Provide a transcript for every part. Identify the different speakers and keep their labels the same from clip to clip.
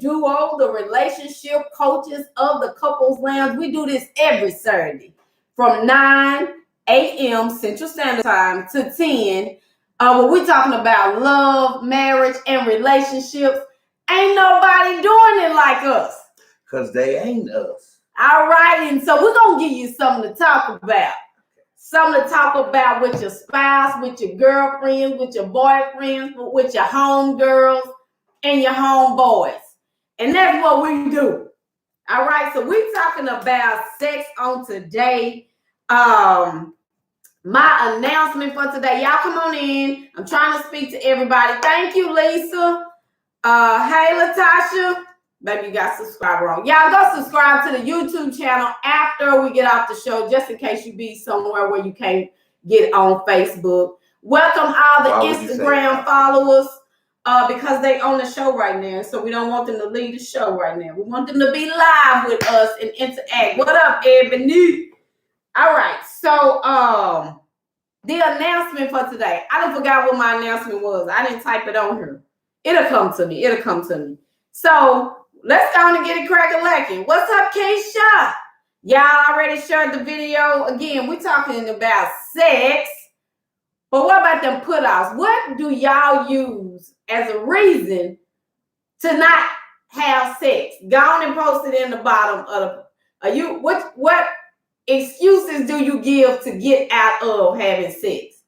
Speaker 1: duo, the relationship coaches of the Couples Lounge. We do this every Saturday from 9 a.m. Central Standard Time to 10. When we're talking about love, marriage, and relationships. Ain't nobody doing it like us.
Speaker 2: Because they ain't us.
Speaker 1: All right, and so we're going to give you something to talk about. Something to talk about with your spouse, with your girlfriends, with your boyfriends, with your homegirls, and your homeboys. And that's what we do. All right, so we're talking about sex on today. My announcement for today. Y'all come on in. I'm trying to speak to everybody. Thank you, Lisa. Hey, Latasha. Baby, you got subscribe wrong. Y'all go subscribe to the YouTube channel after we get off the show, just in case you be somewhere where you can't get on Facebook. Welcome all the Instagram followers because they on the show right now. So we don't want them to leave the show right now. We want them to be live with us and interact. What up, Ebony? All right. So the announcement for today. I done forgot what my announcement was. I didn't type it on here. It'll come to me. It'll come to me. So let's go on and get it crack-a-lacking. What's up, Keisha? Y'all already shared the video. Again, we're talking about sex. But what about them put-offs? What do y'all use as a reason to not have sex? Go on and post it in the bottom of the... What excuses do you give to get out of having sex?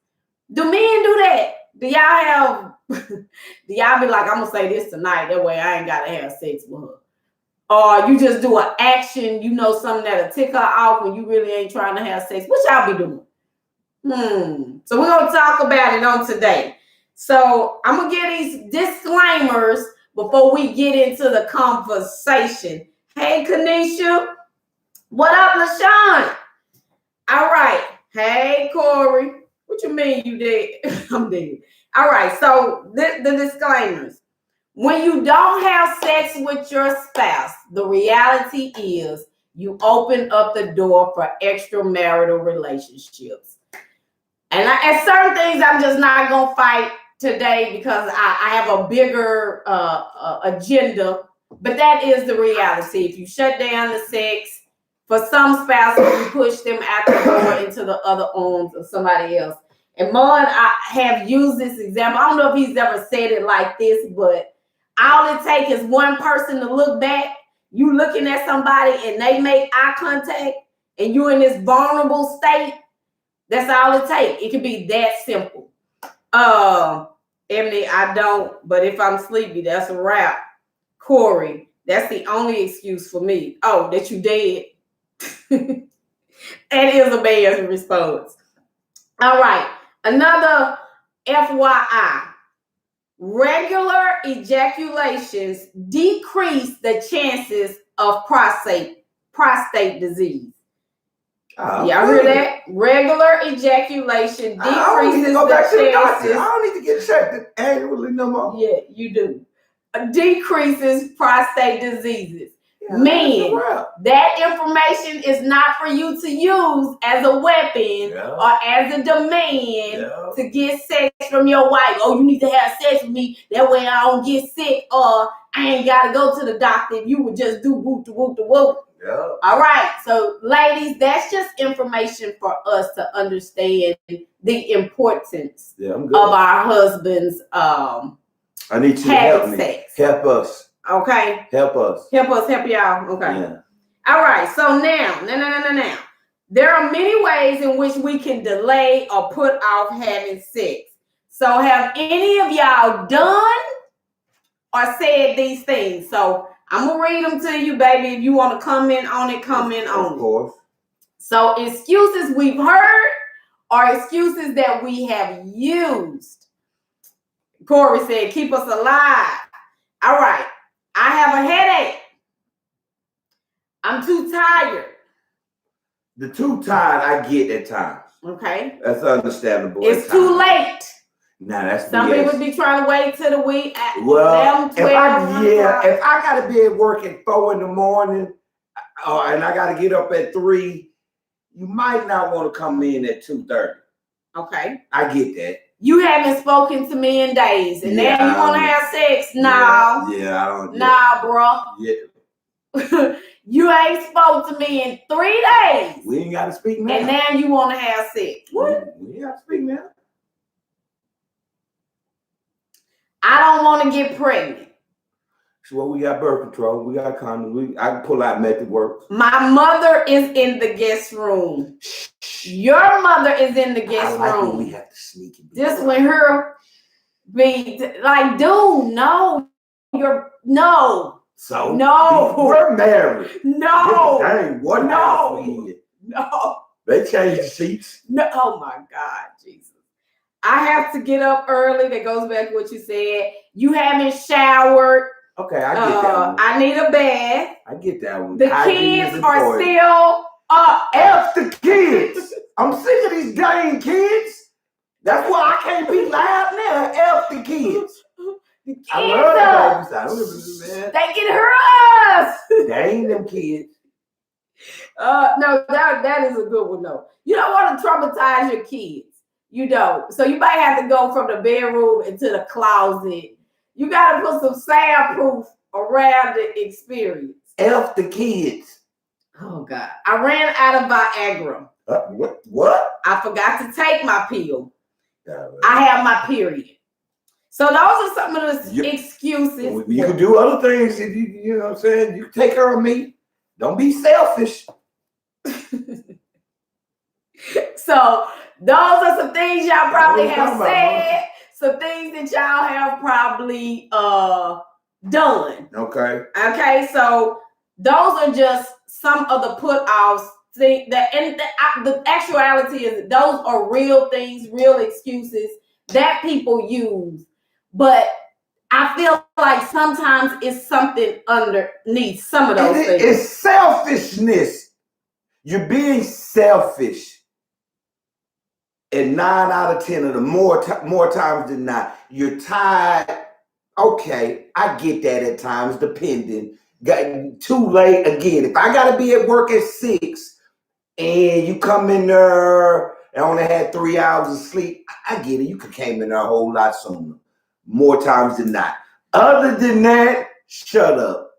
Speaker 1: Do men do that? Do y'all have... do y'all be like, I'm gonna say this tonight, that way I ain't gotta have sex with her? Or you just do an action, you know, something that'll tick her off when you really ain't trying to have sex? What y'all be doing? So we're gonna talk about it on today. So I'm gonna give these disclaimers before we get into the conversation. Hey, Kanisha. What up, LaShawn? All right. Hey, Corey. What you mean you dead? I'm dead. All right, so the disclaimers. When you don't have sex with your spouse, the reality is you open up the door for extramarital relationships. And at certain things, I'm just not going to fight today because I have a bigger agenda. But that is the reality. If you shut down the sex, for some spouses, you push them out the door into the other arms of somebody else. And Mud, I have used this example. I don't know if he's ever said it like this, but all it takes is one person to look back. You looking at somebody and they make eye contact and you're in this vulnerable state. That's all it takes. It can be that simple. Emily, I don't, but if I'm sleepy, that's a wrap. Corey, that's the only excuse for me. Oh, that you dead. That is a man's response. All right. Another FYI, regular ejaculations decrease the chances of prostate disease. Y'all hear that? Regular ejaculation decreases the chances.
Speaker 2: I don't need to get checked annually no more.
Speaker 1: Yeah, you do. Decreases prostate diseases. Men, that information is not for you to use as a weapon or as a demand to get sex from your wife. Oh, you need to have sex with me. That way I don't get sick or I ain't got to go to the doctor if you would just do whoop-de-whoop-de-whoop. Yeah. All right. So, ladies, that's just information for us to understand the importance of our husbands
Speaker 2: I need you to help me.
Speaker 1: Sex.
Speaker 2: Help us.
Speaker 1: Okay.
Speaker 2: Help us.
Speaker 1: Help us, help y'all. Okay. Yeah. All right. So now. There are many ways in which we can delay or put off having sex. So have any of y'all done or said these things? So I'm going to read them to you, baby. If you want to comment on it, comment on it. Of course. So excuses we've heard or excuses that we have used. Corey said, keep us alive. All right. I have a headache. I'm too tired.
Speaker 2: The too tired I get at times.
Speaker 1: Okay.
Speaker 2: That's understandable.
Speaker 1: It's too late.
Speaker 2: Nah, that's
Speaker 1: some people be trying to wait till the week.
Speaker 2: Well, 11, 12, if I gotta be at work at 4 in the morning, and I gotta get up at 3, you might not want to come in at 2:30.
Speaker 1: Okay.
Speaker 2: I get that.
Speaker 1: You haven't spoken to me in days, and now you want to have sex? No.
Speaker 2: Yeah, I don't.
Speaker 1: Nah, bro.
Speaker 2: Yeah.
Speaker 1: You ain't spoke to me in 3 days.
Speaker 2: We ain't got to speak now.
Speaker 1: And now you want to have sex. What?
Speaker 2: We ain't got to speak now.
Speaker 1: I don't want to get pregnant.
Speaker 2: So we got birth control. We got condoms. I can pull out method works.
Speaker 1: My mother is in the guest room. Your mother is in the guest room.
Speaker 2: We have to sneak it.
Speaker 1: Just when her be like, dude, no. No.
Speaker 2: So
Speaker 1: no.
Speaker 2: We're married.
Speaker 1: No.
Speaker 2: Dang, what happened?
Speaker 1: No.
Speaker 2: They changed the sheets.
Speaker 1: No. Oh my God, Jesus. I have to get up early. That goes back to what you said. You haven't showered.
Speaker 2: Okay, I get that one.
Speaker 1: I need a bath.
Speaker 2: I get that one.
Speaker 1: The kids are still up.
Speaker 2: F the kids. I'm sick of these dang kids. That's why I can't be loud now. F the kids.
Speaker 1: The kids
Speaker 2: I love the babies. I don't even, man.
Speaker 1: They can hear us.
Speaker 2: They ain't them kids.
Speaker 1: No, that is a good one though. You don't want to traumatize your kids. You don't. So you might have to go from the bedroom into the closet. You got to put some soundproof around the experience.
Speaker 2: F the kids.
Speaker 1: Oh God! I ran out of Viagra.
Speaker 2: What?
Speaker 1: I forgot to take my pill. I have my period. So those are some of the excuses.
Speaker 2: You can do other things if you know what I'm saying. You can take care of me. Don't be selfish.
Speaker 1: So those are some things y'all probably have said. Some things that y'all have probably done. Okay. So those are just some of the put-offs. The actuality is those are real things, real excuses that people use. But I feel like sometimes it's something underneath some of those things.
Speaker 2: It's selfishness. You're being selfish. And 9 out of 10 of the more times than not, you're tired. Okay, I get that at times, depending. Got too late again. If I gotta be at work at 6 and you come in there and only had 3 hours of sleep, I get it. You could came in there a whole lot sooner. More times than not. Other than that, shut up.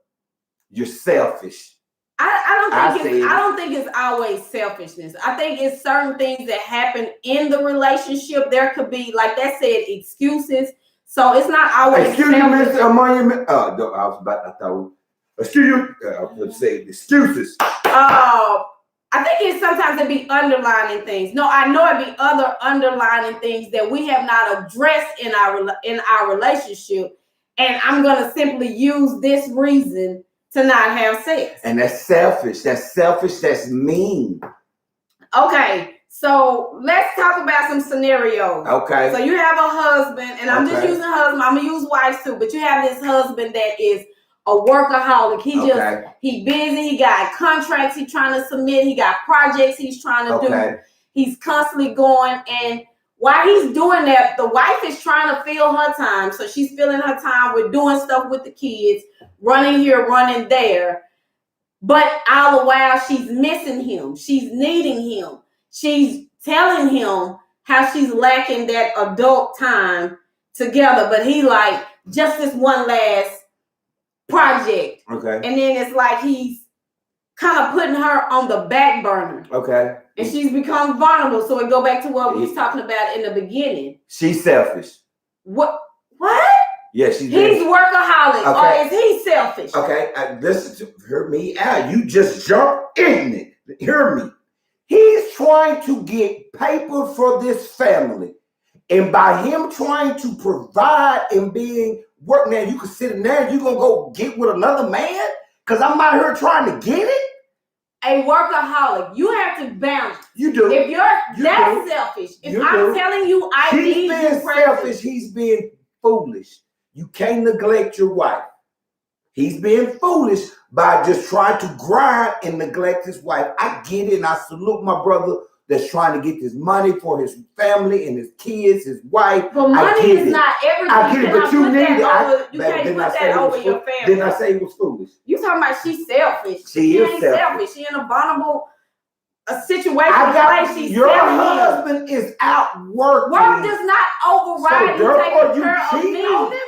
Speaker 2: You're selfish.
Speaker 1: I don't think it's always selfishness. I think it's certain things that happen in the relationship. There could be, like that said, excuses. So it's not always.
Speaker 2: Excuse me, Mr. Ammonia. I was going to say excuses.
Speaker 1: I think it's sometimes it be underlining things. No, I know it be other underlining things that we have not addressed in our relationship, and I'm gonna simply use this reason to not have sex.
Speaker 2: And that's selfish. That's selfish. That's mean.
Speaker 1: Okay, so let's talk about some scenarios.
Speaker 2: Okay.
Speaker 1: So you have a husband, and I'm just using husband. I'm gonna use wives too, but you have this husband that is a workaholic. He busy. He got contracts he's trying to submit. He got projects he's trying to do. He's constantly going, and while he's doing that, the wife is trying to fill her time. So she's filling her time with doing stuff with the kids, running here, running there. But all the while, she's missing him. She's needing him. She's telling him how she's lacking that adult time together. But he like, just this one last project.
Speaker 2: Okay.
Speaker 1: And then it's like he's kind of putting her on the back burner.
Speaker 2: Okay.
Speaker 1: And she's become vulnerable. So we go back to what we was talking about in the beginning.
Speaker 2: She's selfish.
Speaker 1: What?
Speaker 2: Yeah,
Speaker 1: he's workaholic.
Speaker 2: Okay.
Speaker 1: Or is he selfish?
Speaker 2: Okay, listen to hear me out. You just jump in it. Hear me. He's trying to get paper for this family. And by him trying to provide and being work, now you can sit in there and you're going to go get with another man? Because I'm out here trying to get it?
Speaker 1: A workaholic. You have to balance.
Speaker 2: You do.
Speaker 1: If that's selfish. If I'm telling you I need you present.
Speaker 2: He's being selfish. He's being foolish. You can't neglect your wife. He's being foolish by just trying to grind and neglect his wife. I get it, and I salute my brother that's trying to get this money for his family and his kids, his wife.
Speaker 1: But money is not everything.
Speaker 2: I get it, but you need it.
Speaker 1: You can't put that over your family.
Speaker 2: Didn't I say he was foolish?
Speaker 1: You talking about she's selfish.
Speaker 2: She is
Speaker 1: selfish. She in a vulnerable a situation she's
Speaker 2: your
Speaker 1: telling
Speaker 2: husband is out working.
Speaker 1: Work does not override you taking care of me.
Speaker 2: On him?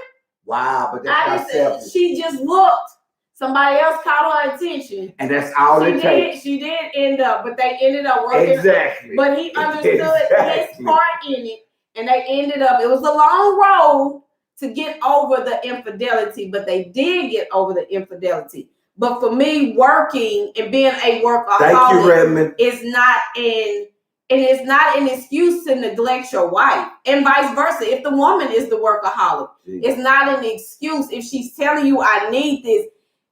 Speaker 2: Wow, but that's not selfish.
Speaker 1: She just looked. Somebody else caught her attention.
Speaker 2: And that's all it takes.
Speaker 1: She did end up, but they ended up working.
Speaker 2: Exactly.
Speaker 1: But he understood his part in it, and they ended up, it was a long road to get over the infidelity, but they did get over the infidelity. But for me, working and being a workaholic is not an excuse to neglect your wife, and vice versa. If the woman is the workaholic, it's not an excuse if she's telling you, I need this.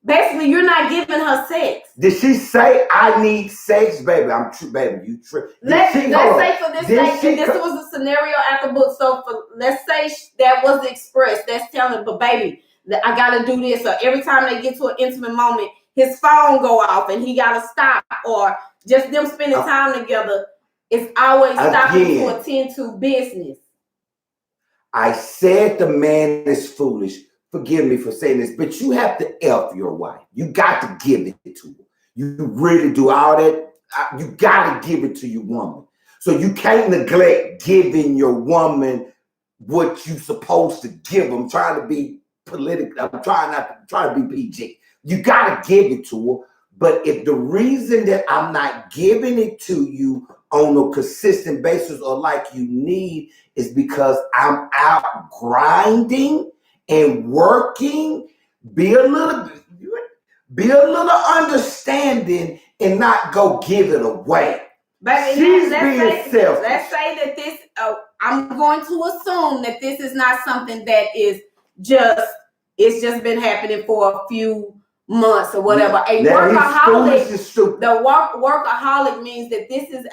Speaker 1: Basically, you're not giving her sex.
Speaker 2: Did she say, I need sex? Baby, baby, you trip.
Speaker 1: Let's say for this sake, and this was a scenario at the book. So let's say that was expressed. That's telling, but baby, I got to do this. Or every time they get to an intimate moment, his phone go off and he got to stop. Or just them spending time together. It's always stopping to attend to business.
Speaker 2: I said the man is foolish. Forgive me for saying this, but you have to F your wife. You got to give it to her. You really do all that. You got to give it to your woman. So you can't neglect giving your woman what you're supposed to give them. I'm trying to be political. I'm trying to be PG. You got to give it to her. But if the reason that I'm not giving it to you on a consistent basis or like you need is because I'm out grinding and working, be a little understanding and not go give it away.
Speaker 1: But
Speaker 2: she's being selfish.
Speaker 1: Let's say that this, I'm going to assume that this is not something that is it's just been happening for a few months or whatever. A workaholic, workaholic means that this is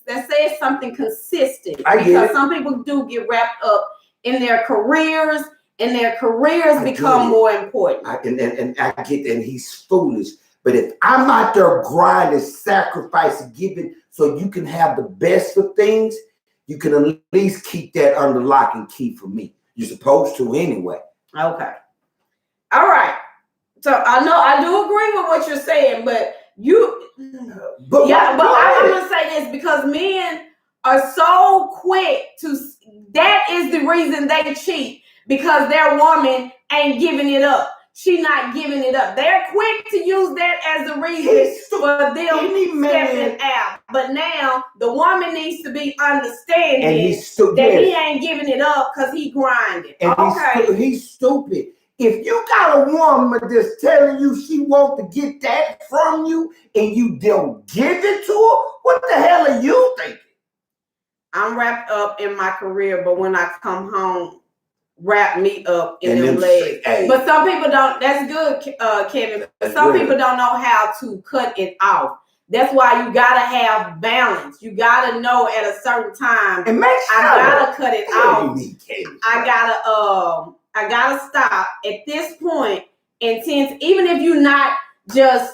Speaker 1: let's say it's something consistent. Because some people do get wrapped up in their careers, and their careers become more important.
Speaker 2: And I get that, and he's foolish. But if I'm out there grinding, sacrificing, giving, so you can have the best of things, you can at least keep that under lock and key for me. You're supposed to anyway.
Speaker 1: Okay. All right. So I know I do agree with what you're saying, but I'm gonna say this because men are so quick to. That is the reason they cheat, because their woman ain't giving it up. She not giving it up. They're quick to use that as a reason for them stepping out. But now the woman needs to be understanding that he ain't giving it up because he grinding.
Speaker 2: And he's stupid. If you got a woman that's telling you she wants to get that from you and you don't give it to her, what the hell are you thinking?
Speaker 1: I'm wrapped up in my career, but when I come home, wrap me up in them legs. But some people don't. That's good, Kevin. But some people don't know how to cut it off. That's why you gotta have balance. You gotta know at a certain time.
Speaker 2: And make sure
Speaker 1: I gotta cut it off. I gotta stop at this point. Intense, even if you're not just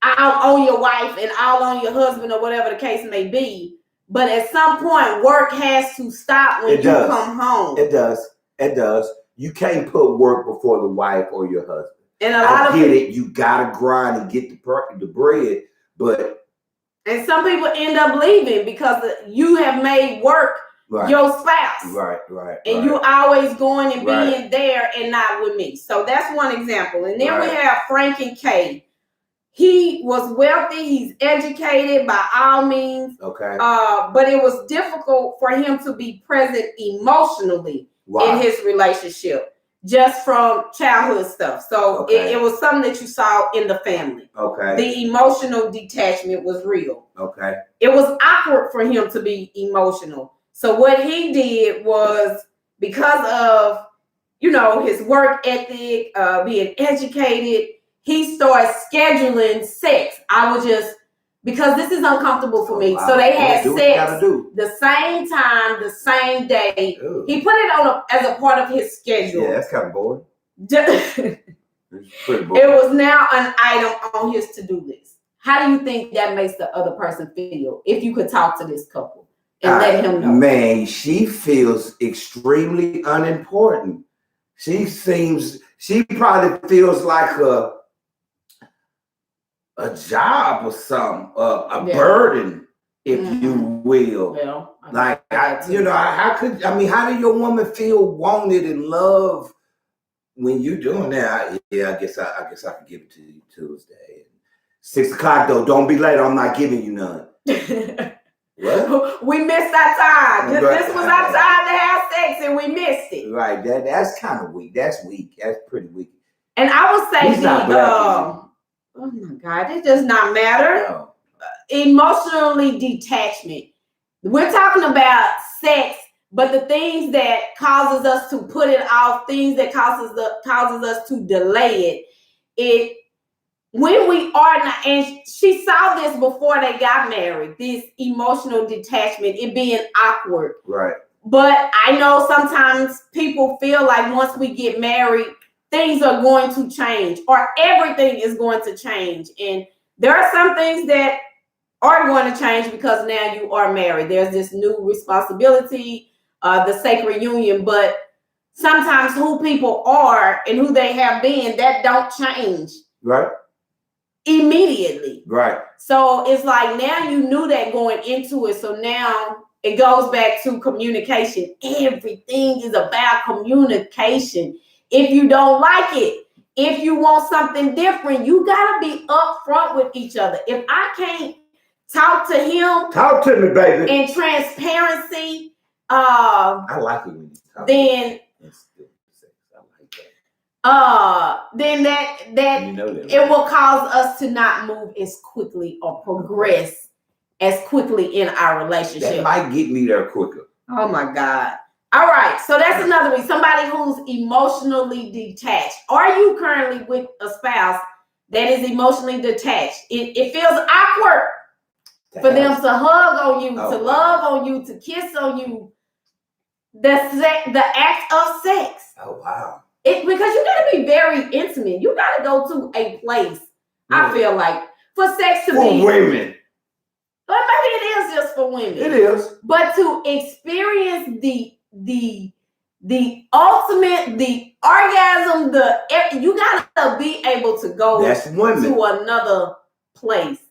Speaker 1: out on your wife and out on your husband or whatever the case may be. But at some point, work has to stop when you come home.
Speaker 2: It does. It does. You can't put work before the wife or your husband.
Speaker 1: And I get
Speaker 2: it. You gotta grind and get the bread,
Speaker 1: and some people end up leaving because you have made work your spouse.
Speaker 2: Right.
Speaker 1: And you always going and being there and not with me. So that's one example. And then we have Frank and Kay. He was wealthy. He's educated by all means.
Speaker 2: Okay.
Speaker 1: But it was difficult for him to be present emotionally in his relationship, just from childhood stuff. So it was something that you saw in the family.
Speaker 2: Okay.
Speaker 1: The emotional detachment was real.
Speaker 2: Okay.
Speaker 1: It was awkward for him to be emotional. So what he did was, because of, his work ethic, being educated, he started scheduling sex. Because this is uncomfortable for me. So they had sex the same time, the same day. Ew. He put it as a part of his schedule.
Speaker 2: Yeah, that's kind of boring.
Speaker 1: It's pretty boring. It was now an item on his to-do list. How do you think that makes the other person feel if you could talk to this couple and let him know?
Speaker 2: Man, she feels extremely unimportant. She probably feels like a job or something, a
Speaker 1: Yeah.
Speaker 2: burden, if you will.
Speaker 1: Well,
Speaker 2: Like, how do your woman feel wanted and loved when you doing that? I guess I can give it to you Tuesday. 6 o'clock though, don't be late. I'm not giving you none. What?
Speaker 1: We missed our time.
Speaker 2: Right.
Speaker 1: This was our time to have sex, and we missed it.
Speaker 2: Right. That's kind of weak. That's weak. That's pretty weak.
Speaker 1: And I would say
Speaker 2: He's not black,
Speaker 1: oh my God, it does not matter.
Speaker 2: No.
Speaker 1: Emotionally detachment. We're talking about sex, but the things that causes us to put it off, things that causes us to delay it. When we are not, and she saw this before they got married, this emotional detachment, it being awkward.
Speaker 2: Right.
Speaker 1: But I know sometimes people feel like once we get married, things are going to change or everything is going to change. And there are some things that are going to change because now you are married. There's this new responsibility, the sacred union, but sometimes who people are and who they have been, that don't change.
Speaker 2: Right.
Speaker 1: Immediately.
Speaker 2: Right.
Speaker 1: So it's like now you knew that going into it. So now it goes back to communication. Everything is about communication. If you don't like it, if you want something different, you gotta be upfront with each other. If I can't talk to him,
Speaker 2: talk to me, baby,
Speaker 1: in transparency,
Speaker 2: I like it when you talk.
Speaker 1: Then then that
Speaker 2: you know that, right?
Speaker 1: It will cause us to not move as quickly or progress as quickly in our relationship.
Speaker 2: That might get me there quicker.
Speaker 1: Oh my God. All right. So that's another reason. Somebody who's emotionally detached. Are you currently with a spouse that is emotionally detached? It feels awkward for them to hug on you, to love on you, to kiss on you. The act of sex.
Speaker 2: Oh wow.
Speaker 1: Because you gotta be very intimate. You gotta go to a place. I feel like for sex to be
Speaker 2: for women.
Speaker 1: But maybe it is just for women.
Speaker 2: It is.
Speaker 1: But to experience the ultimate, the orgasm, you gotta be able to go to another place.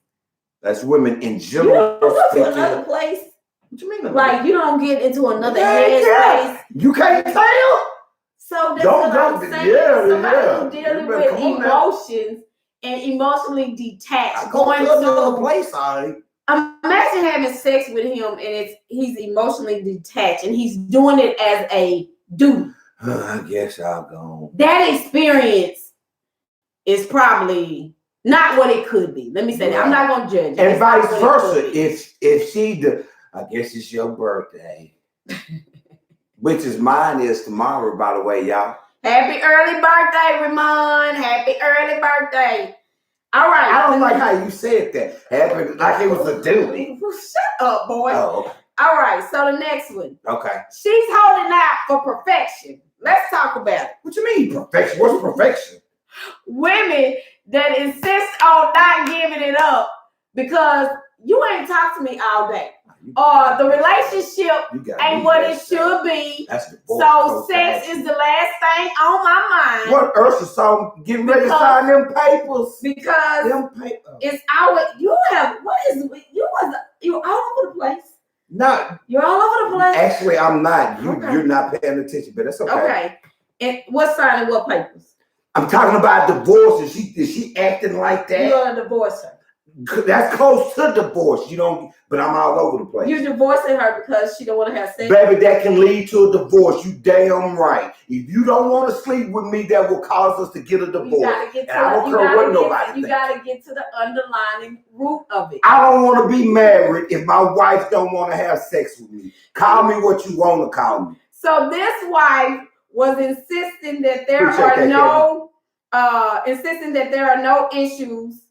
Speaker 2: That's women in general.
Speaker 1: You don't go to another place.
Speaker 2: What you mean?
Speaker 1: Like you don't get into another headspace.
Speaker 2: You can't tell.
Speaker 1: So that's what I'm saying. Somebody who's dealing with emotions and emotionally detached, going to
Speaker 2: another place already.
Speaker 1: Imagine having sex with him and he's emotionally detached and he's doing it as a duty.
Speaker 2: I guess I'll go.
Speaker 1: That experience is probably not what it could be. Let me say that. I'm not gonna judge.
Speaker 2: And vice versa. If she I guess it's your birthday. Which is mine is tomorrow, by the way, y'all.
Speaker 1: Happy early birthday, Ramon. Happy early birthday. All right.
Speaker 2: I don't like how you said that. Happy, like it was a duty.
Speaker 1: Shut up, boy.
Speaker 2: Oh, okay.
Speaker 1: All right. So the next one.
Speaker 2: Okay.
Speaker 1: She's holding out for perfection. Let's talk about it.
Speaker 2: What you mean perfection? What's perfection?
Speaker 1: Women that insist on not giving it up because you ain't talked to me all day. Or the relationship ain't what it should be. So sex is the last thing on my mind.
Speaker 2: What Ursula saw getting ready to sign them papers?
Speaker 1: Because it's you're all over the place.
Speaker 2: No.
Speaker 1: You're all over the place.
Speaker 2: Actually, I'm not. You're not paying attention, but that's okay.
Speaker 1: Okay. And what signing what papers?
Speaker 2: I'm talking about divorce. Is she acting like that?
Speaker 1: You're gonna divorce her.
Speaker 2: That's close to divorce. You don't, but I'm all over the place.
Speaker 1: You're divorcing her because she don't want to have sex.
Speaker 2: Baby, that can lead to a divorce. You damn right. If you don't want to sleep with me, that will cause us to get a divorce. I don't care what nobody thinks.
Speaker 1: You gotta get to the underlying root of it.
Speaker 2: I don't want to be married if my wife don't want to have sex with me. Call me what you want to call me.
Speaker 1: So this wife was insisting that there are no issues.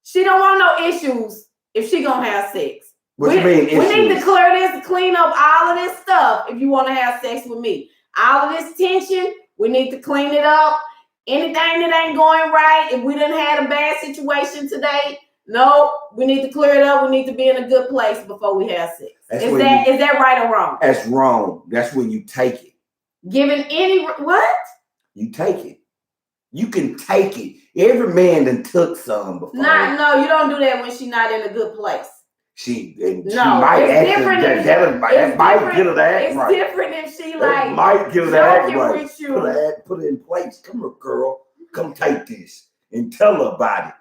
Speaker 1: She don't want no issues if she gonna have sex.
Speaker 2: What you mean issues?
Speaker 1: We need to clear this, clean up all of this stuff if you want to have sex with me. All of this tension, we need to clean it up. Anything that ain't going right, if we done had a bad situation today, no, we need to clear it up. We need to be in a good place before we have sex. Is that right or wrong?
Speaker 2: That's wrong. That's when you take it.
Speaker 1: Giving any what?
Speaker 2: You take it. You can take it. Every man done took some before.
Speaker 1: No, you don't do that when she's not in a good place.
Speaker 2: She
Speaker 1: No,
Speaker 2: might
Speaker 1: it's
Speaker 2: act
Speaker 1: different.
Speaker 2: that might get her to act
Speaker 1: It's
Speaker 2: right.
Speaker 1: different if she like
Speaker 2: might get her to act
Speaker 1: joking
Speaker 2: right.
Speaker 1: with you.
Speaker 2: Put it in place. Come here, girl. Come take this and tell her about it.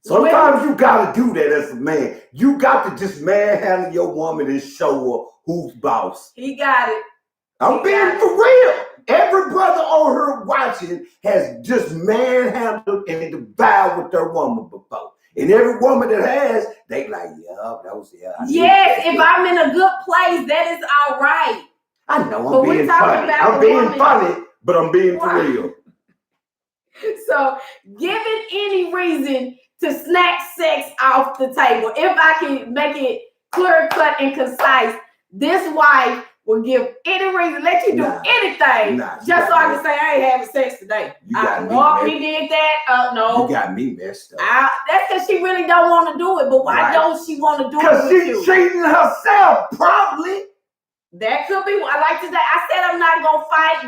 Speaker 2: Sometimes you gotta do that as a man. You got to just manhandle your woman and show her who's boss.
Speaker 1: He got it.
Speaker 2: I'm being for real. Every brother on her watching has just manhandled and devoured with their woman before. And every woman that has, they like, yeah, that was
Speaker 1: Yes, if I'm in a good place, that is all right.
Speaker 2: I know I'm being funny. I'm being funny, but I'm being for real.
Speaker 1: So, given any reason to snatch sex off the table, if I can make it clear cut and concise, this wife will give any reason, let you do anything, just so I can say I ain't having sex today. He did that. No.
Speaker 2: You got me messed up.
Speaker 1: That's because she really don't want to do it. But why don't she want to do it?
Speaker 2: Because she's cheating herself, probably.
Speaker 1: That could be. I like to say. I said I'm not gonna fight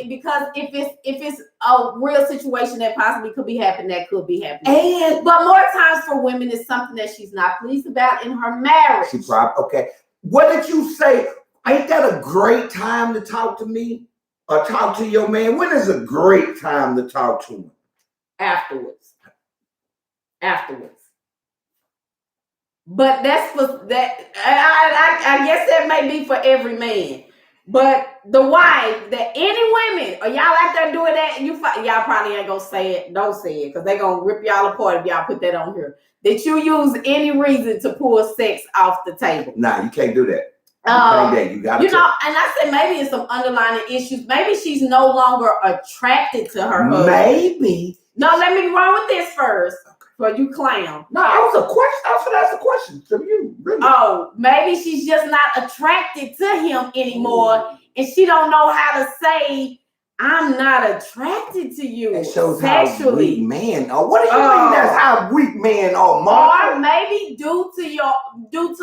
Speaker 1: because if it's a real situation that possibly could be happening, that could be happening. But more times for women, it's something that she's not pleased about in her marriage.
Speaker 2: She probably okay. What did you say? Ain't that a great time to talk to me or talk to your man? When is a great time to talk to him?
Speaker 1: Afterwards. But that's for that. I guess that may be for every man. But the wife, that any women, or y'all out there doing that, y'all probably ain't gonna say it. Don't say it, because they're gonna rip y'all apart if y'all put that on here. That you use any reason to pull sex off the table.
Speaker 2: Nah, you can't do that. You got
Speaker 1: and I said maybe it's some underlying issues. Maybe she's no longer attracted to her husband.
Speaker 2: Maybe.
Speaker 1: No, let me run with this first. For you clown.
Speaker 2: No, I was going to ask a question to you. Really.
Speaker 1: Oh, maybe she's just not attracted to him anymore, and she don't know how to say, I'm not attracted to you.
Speaker 2: It shows
Speaker 1: sexually.
Speaker 2: How weak men are. What do you mean that's how weak men are, Mark?
Speaker 1: Or maybe due to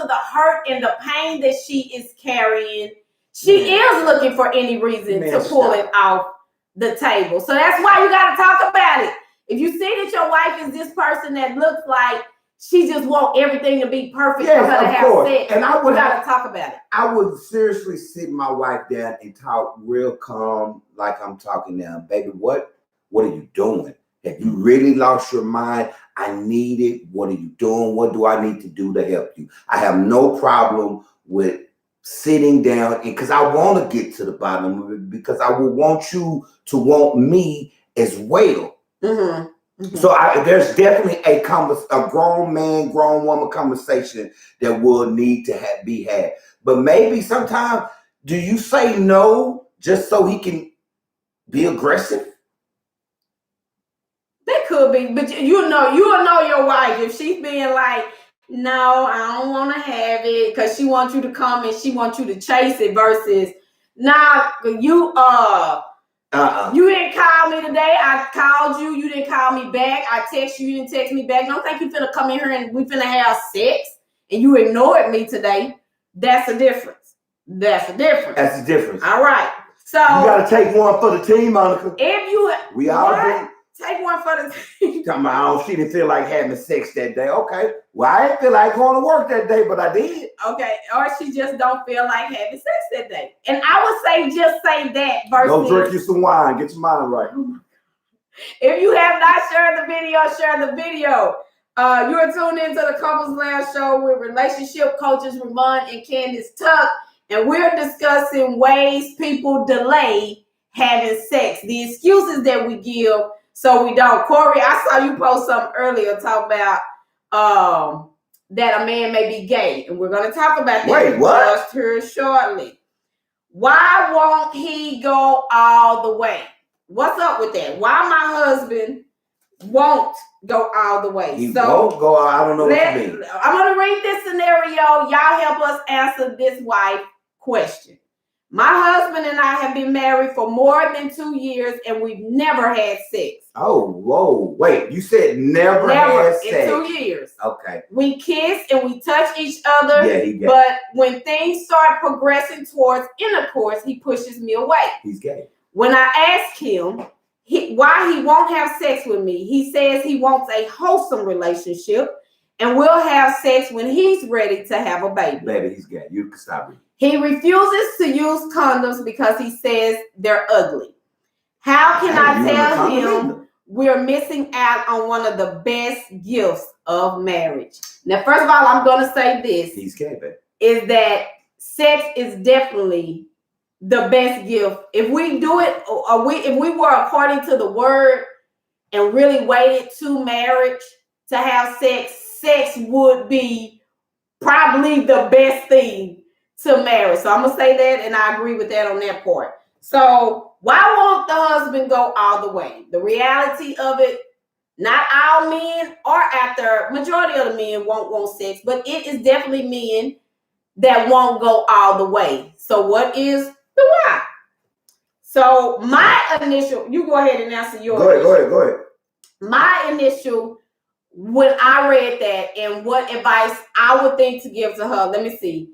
Speaker 1: the hurt and the pain that she is carrying, she is looking for any reason to pull it off the table. So that's why you got to talk about it. If you see that your wife is this person that looks like she just wants everything to be perfect for her to have sex, and you got to talk about it.
Speaker 2: I would seriously sit my wife down and talk real calm, like I'm talking now. Baby, what are you doing? Have you really lost your mind? I need it. What are you doing? What do I need to do to help you? I have no problem with sitting down, and because I want to get to the bottom of it, because I would want you to want me as well. Mm-hmm. Mm-hmm. So there's definitely a grown man, grown woman conversation that will need to be had. But maybe sometimes, do you say no just so he can be aggressive?
Speaker 1: That could be, but you'll know your wife if she's being like, no, I don't want to have it, because she wants you to come and she wants you to chase it, versus you didn't call me today. I called you. You didn't call me back. I text you. You didn't text me back. Don't think you finna come in here and we finna have sex and you ignored me today. That's a difference. All right. So
Speaker 2: you gotta take one for the team, Monica.
Speaker 1: Take one for the team.
Speaker 2: Talking about, she didn't feel like having sex that day. Okay. Well, I didn't feel like going to work that day, but I did.
Speaker 1: Okay. Or she just don't feel like having sex that day. And I would say, just say that versus.
Speaker 2: Go drink you some wine. Get your mind right.
Speaker 1: If you have not shared the video, share the video. You are tuned into the Couples Lounge show with relationship coaches Ramon and Candace Tuck. And we're discussing ways people delay having sex. The excuses that we give so we don't. Corey, I saw you post something earlier talking about that a man may be gay. And we're going to talk about that.
Speaker 2: Wait, what?
Speaker 1: Just here shortly. Why won't he go all the way? What's up with that? Why my husband won't go all the way?
Speaker 2: He won't go. I don't know what you mean.
Speaker 1: I'm going to read this scenario. Y'all help us answer this wife question. My husband and I have been married for more than 2 years, and we've never had sex.
Speaker 2: Oh, whoa. Wait, you said never had sex?
Speaker 1: In 2 years.
Speaker 2: Okay.
Speaker 1: We kiss and we touch each other.
Speaker 2: Yeah, he gay.
Speaker 1: But when things start progressing towards intercourse, he pushes me away.
Speaker 2: He's gay.
Speaker 1: When I ask him, why he won't have sex with me. He says he wants a wholesome relationship and will have sex when he's ready to have a baby.
Speaker 2: Baby, he's gay. You can stop reading.
Speaker 1: He refuses to use condoms because he says they're ugly. How can I tell him we're missing out on one of the best gifts of marriage? Now, first of all, I'm going to say this.
Speaker 2: He's gay, baby.
Speaker 1: Is that sex is definitely the best gift. If we do it, if we were according to the word and really waited to marriage to have sex, sex would be probably the best thing to marry. So I'm gonna say that, and I agree with that on that part. So why won't the husband go all the way? The reality of it, not all men or after majority of the men won't want sex, but it is definitely men that won't go all the way. So what is the why? So my initial, you go ahead and answer yours.
Speaker 2: Go ahead.
Speaker 1: My initial, when I read that and what advice I would think to give to her, let me see.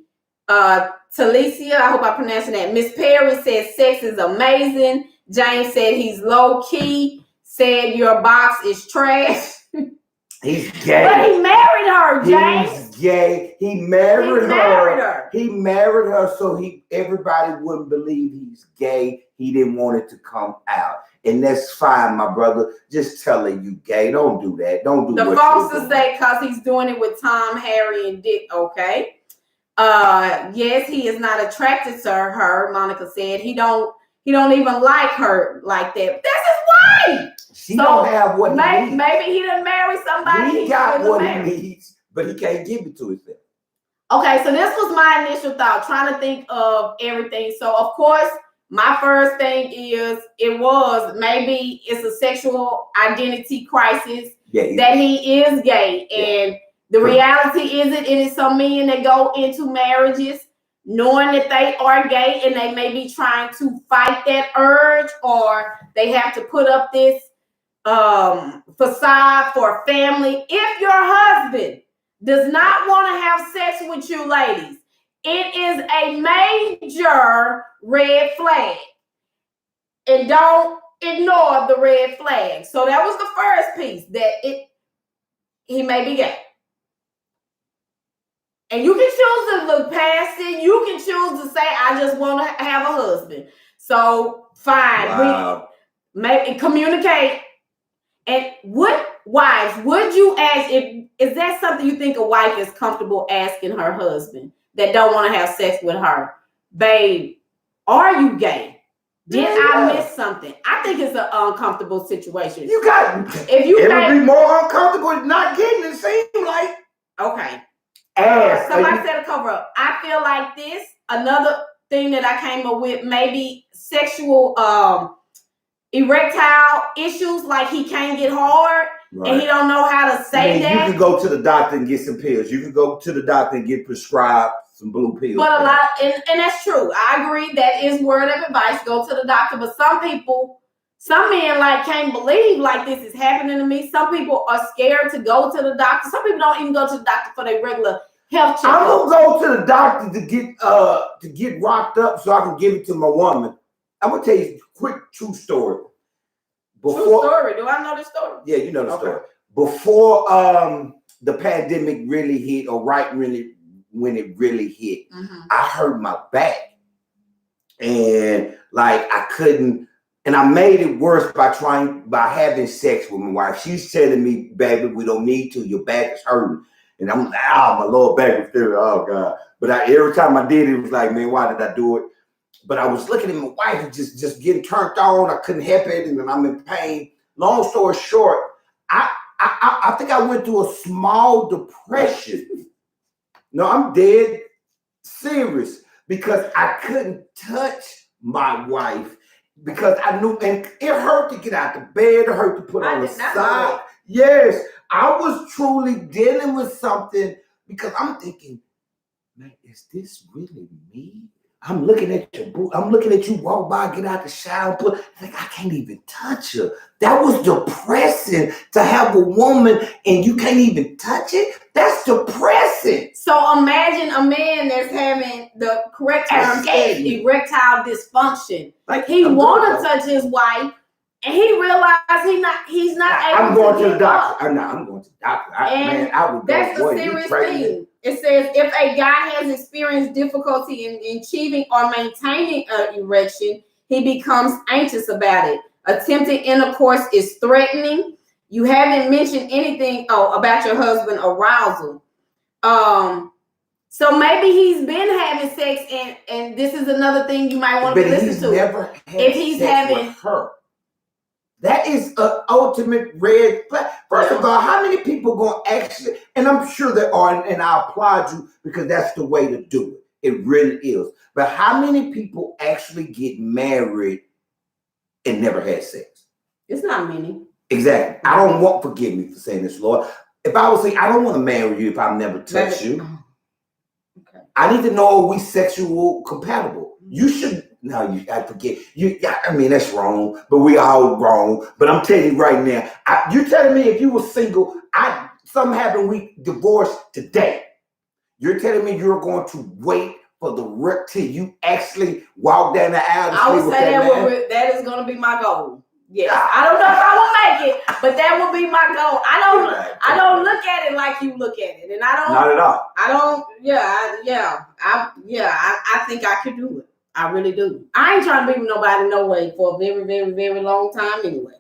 Speaker 1: Talicia, I hope I'm pronouncing that. Miss Perry said sex is amazing. James said he's low key. Said your box is trash.
Speaker 2: He's gay.
Speaker 1: But he married her, James.
Speaker 2: He's gay. He married her. He married her so everybody wouldn't believe he's gay. He didn't want it to come out. And that's fine, my brother. Just tell her you gay. Don't do that. Don't do
Speaker 1: the folks say because he's doing it with Tom, Harry, and Dick. Okay. Yes, he is not attracted to her. Monica said he don't even like her like that. That's his wife.
Speaker 2: She don't have what he needs.
Speaker 1: Maybe he done marry somebody.
Speaker 2: He got what he needs, but he can't give it to himself.
Speaker 1: Okay, so this was my initial thought, trying to think of everything. So of course, my first thing is maybe it's a sexual identity crisis that he is gay. And the reality is it is some men that go into marriages knowing that they are gay and they may be trying to fight that urge, or they have to put up this facade for family. If your husband does not want to have sex with you, ladies, it is a major red flag. And don't ignore the red flag. So that was the first piece, that he may be gay. And you can choose to look past it. You can choose to say, I just want to have a husband. So fine.
Speaker 2: Wow.
Speaker 1: We communicate. And wives, would you ask, is that something you think a wife is comfortable asking her husband that don't want to have sex with her? Babe, are you gay? Did I miss something? I think it's an uncomfortable situation.
Speaker 2: It would be more uncomfortable not getting it, seems like.
Speaker 1: Okay.
Speaker 2: Somebody
Speaker 1: said a cover up. I feel like this. Another thing that I came up with, maybe sexual erectile issues, like he can't get hard and he don't know how to say that.
Speaker 2: You can go to the doctor and get some pills. You can go to the doctor and get prescribed some blue pills.
Speaker 1: But a lot, and that's true. I agree. That is word of advice. Go to the doctor. But some men can't believe like this is happening to me. Some people are scared to go to the doctor. Some people don't even go to the doctor for their regular health checkup.
Speaker 2: I'm gonna go to the doctor to get rocked up so I can give it to my woman. I'm gonna tell you a quick true story.
Speaker 1: True story. Do I know the story?
Speaker 2: Yeah, you know the story. Before the pandemic really hit, or when it really hit, I hurt my back, and I couldn't. And I made it worse by having sex with my wife. She's telling me, baby, we don't need to. Your back is hurting. And I'm like, my lower back is feeling, oh God. But every time I did it, was like, man, why did I do it? But I was looking at my wife and just getting turned on. I couldn't help it. And I'm in pain. Long story short, I think I went through a small depression. No, I'm dead serious, because I couldn't touch my wife. Because I knew, and it hurt to get out the bed, it hurt to put on the side. Yes, I was truly dealing with something, because I'm thinking, man, is this really me? I'm looking at your boo. I'm looking at you walk by, get out the shower, I can't even touch her. That was depressing, to have a woman and you can't even touch it. That's depressing.
Speaker 1: So imagine a man that's having, the correct term is erectile dysfunction. He want to touch his wife, And he realized he's not able
Speaker 2: I'm going
Speaker 1: to
Speaker 2: to the doctor. I'm going to the doctor. I would go.
Speaker 1: That's a serious thing. It says if a guy has experienced difficulty in achieving or maintaining an erection, he becomes anxious about it. Attempted intercourse is threatening. You haven't mentioned anything about your husband arousal. So maybe he's been having sex, and this is another thing you might want to listen to.
Speaker 2: Never had
Speaker 1: if he's
Speaker 2: sex
Speaker 1: having
Speaker 2: with her. That is an ultimate red flag. First of all, how many people going to actually, and I'm sure there are, and I applaud you because that's the way to do it. It really is. But how many people actually get married and never had sex?
Speaker 1: It's not many.
Speaker 2: Exactly. I don't want, forgive me for saying this, Lord. If I would say, I don't want to marry you if I've never touched you.
Speaker 1: Okay.
Speaker 2: I need to know, are we sexual compatible? You should. No, I forget. I mean, that's wrong, but we all wrong. But I'm telling you right now, you're telling me if you were single, something happened, we divorced today. You're telling me you're going to wait for the rip till you actually walk down the aisle?
Speaker 1: I would say that is going to be my goal. Yes, I don't know if I will make it, but that will be my goal. I don't look at it like you look at it, and I don't.
Speaker 2: Not at all.
Speaker 1: I don't. I think I could do it. I really do. I ain't trying to be with nobody no way for a very, very, very long time anyway.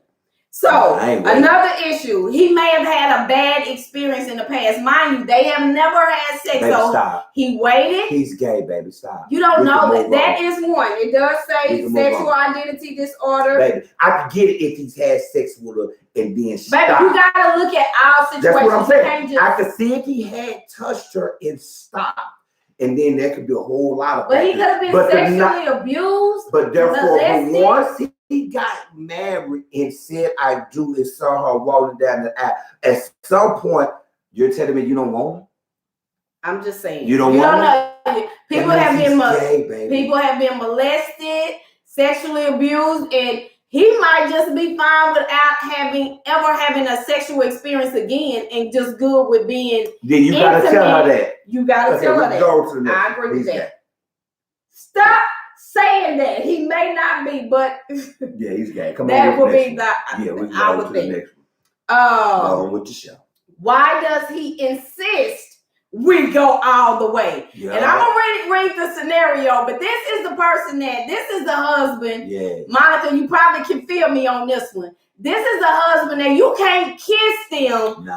Speaker 1: So another issue, he may have had a bad experience in the past. Mind you, they have never had sex.
Speaker 2: Baby, so stop.
Speaker 1: He waited.
Speaker 2: He's gay, baby. Stop.
Speaker 1: You don't know that is one. It does say sexual identity disorder.
Speaker 2: Baby, I can get it if he's had sex with her and then stop.
Speaker 1: Baby, you gotta look at our situation.
Speaker 2: That's what I'm saying. I could see if he had touched her and stopped. And then there could be a whole lot of.
Speaker 1: But he could have been sexually abused.
Speaker 2: But therefore, once he got married and said "I do" and saw her walking down the aisle, at some point, you're telling me you don't want her?
Speaker 1: I'm just saying.
Speaker 2: You don't want her?
Speaker 1: People have been molested, sexually abused, and he might just be fine without ever having a sexual experience again, and just good with being.
Speaker 2: Then you gotta tell her that.
Speaker 1: You gotta tell her that. I agree with that. Stop saying that. He may not be, but
Speaker 2: yeah, he's gay. Come on.
Speaker 1: That would be the.
Speaker 2: Yeah, we can go to the next one. On with the show.
Speaker 1: Why does he insist we go all the way? Yeah. And I'm gonna read the scenario, but this is the person this is the husband.
Speaker 2: Yeah.
Speaker 1: Monica, you probably can feel me on this one. This is the husband that you can't kiss them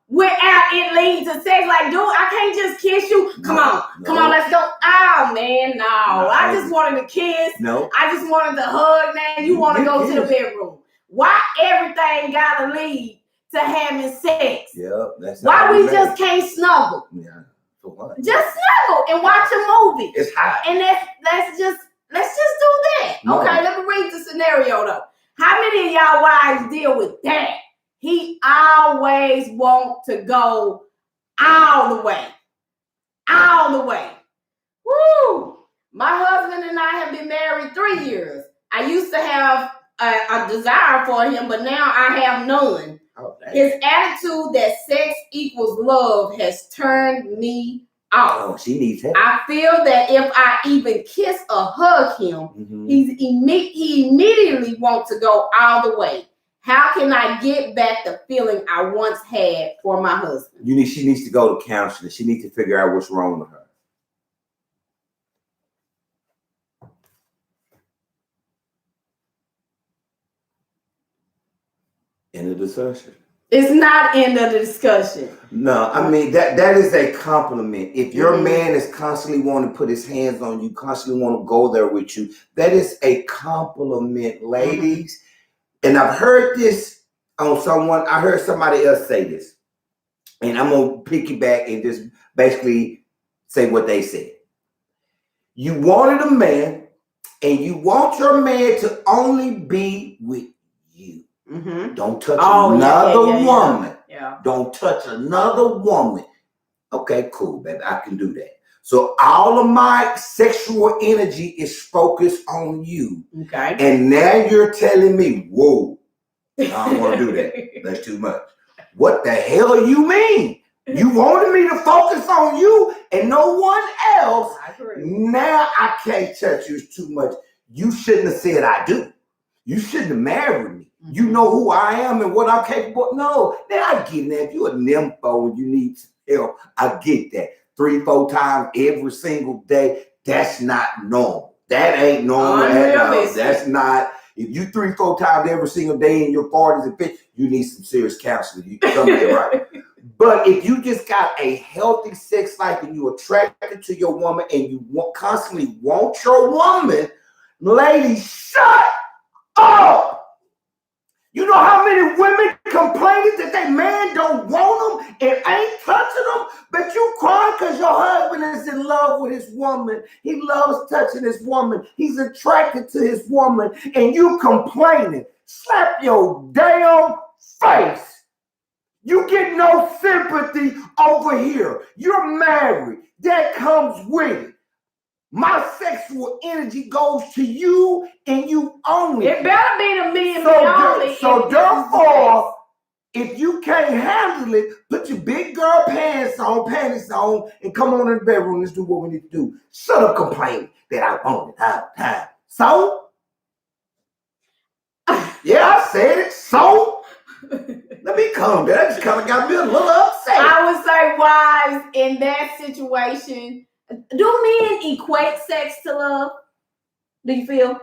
Speaker 1: without it leading to sex. Like, dude, I can't just kiss you. Come on, let's go. Oh man, no. I just wanted to kiss.
Speaker 2: No.
Speaker 1: I just wanted to hug. Man, you want to go to the bedroom. Why everything gotta lead to having sex?
Speaker 2: Yeah, that's
Speaker 1: why we just can't snuggle.
Speaker 2: Yeah, for what?
Speaker 1: Just snuggle and watch a movie.
Speaker 2: It's hot.
Speaker 1: And let's just do that. No. Okay, let me read the scenario though. How many of y'all wives deal with that? He always wants to go all the way. All the way. Woo! My husband and I have been married 3 years. I used to have a desire for him, but now I have none. His attitude that sex equals love has turned me off.
Speaker 2: Oh, she needs help.
Speaker 1: I feel that if I even kiss or hug him, he immediately wants to go all the way. How can I get back the feeling I once had for my husband?
Speaker 2: She needs to go to counseling. She needs to figure out what's wrong with her. End of discussion.
Speaker 1: It's not end of the discussion.
Speaker 2: No, I mean that is a compliment. If your man is constantly wanting to put his hands on you, constantly want to go there with you, that is a compliment, ladies. And I've heard this on someone. I heard somebody else say this, and I'm gonna piggyback and just basically say what they said. You wanted a man, and you want your man to only be with you. Don't touch another woman.
Speaker 1: Yeah.
Speaker 2: Don't touch another woman. Okay, cool, baby. I can do that. So all of my sexual energy is focused on you.
Speaker 1: Okay.
Speaker 2: And now you're telling me, whoa, I don't want to do that. That's too much. What the hell you mean? You wanted me to focus on you and no one else.
Speaker 1: I agree.
Speaker 2: Now I can't touch you too much. You shouldn't have said I do. You shouldn't have married me. You know who I am and what I'm capable of. No, then I get that. If you're a nympho and you need help, I get that. 3-4 times every single day, that's not normal. That ain't normal at all. That's not. If you 3-4 times every single day in your 40s and 50s, you need some serious counseling. You something right. But if you just got a healthy sex life and you're attracted to your woman and you constantly want your woman, ladies, shut up. You know how many women complaining that their man don't want them and ain't touching them, but you crying because your husband is in love with his woman. He loves touching his woman. He's attracted to his woman, and you complaining. Slap your damn face. You get no sympathy over here. You're married. That comes with it. My sexual energy goes to you and you only.
Speaker 1: It better be to me and me only.
Speaker 2: So therefore, if you can't handle it, put your big girl panties on, and come on in the bedroom. Let's do what we need to do. Shut up complaining that I want it all the time. So? Yeah, I said it. So? Let me calm down. That just kind of got me a little upset.
Speaker 1: I would say, wives, in that situation, do men equate sex to love? Do you feel?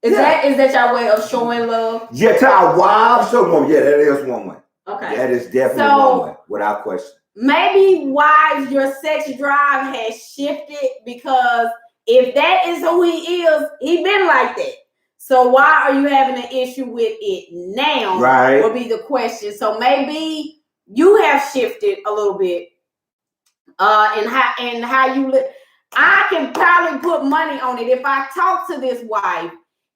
Speaker 1: Is that your way of showing love?
Speaker 2: Yeah, to our wives, show one. Yeah, that is one way.
Speaker 1: Okay.
Speaker 2: That is definitely one way, without question.
Speaker 1: Maybe wives, your sex drive has shifted, because if that is who he is, he been like that. So why are you having an issue with it now?
Speaker 2: Right.
Speaker 1: Would be the question. So maybe you have shifted a little bit. And how you live. I can probably put money on it. If I talk to this wife,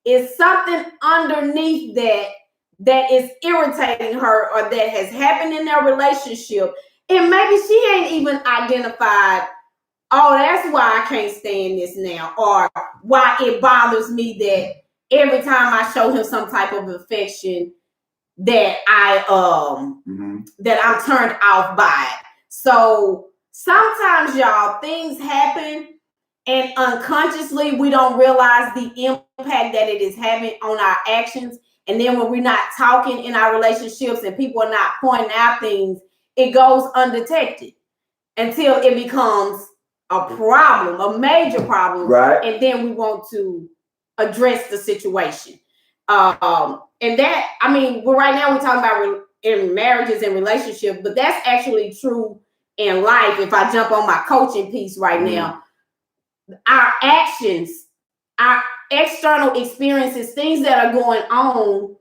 Speaker 1: is something underneath that is irritating her, or that has happened in their relationship, and maybe she ain't even identified, oh, that's why I can't stand this now, or why it bothers me that every time I show him some type of affection that that I'm turned off by it. So sometimes, y'all, things happen and unconsciously we don't realize the impact that it is having on our actions. And then when we're not talking in our relationships and people are not pointing out things, it goes undetected until it becomes a problem, a major problem.
Speaker 2: Right.
Speaker 1: And then we want to address the situation. And that, I mean, right now we're talking about in marriages and relationships, but that's actually true in life. If I jump on my coaching piece right now, our actions, our external experiences, things that are going on,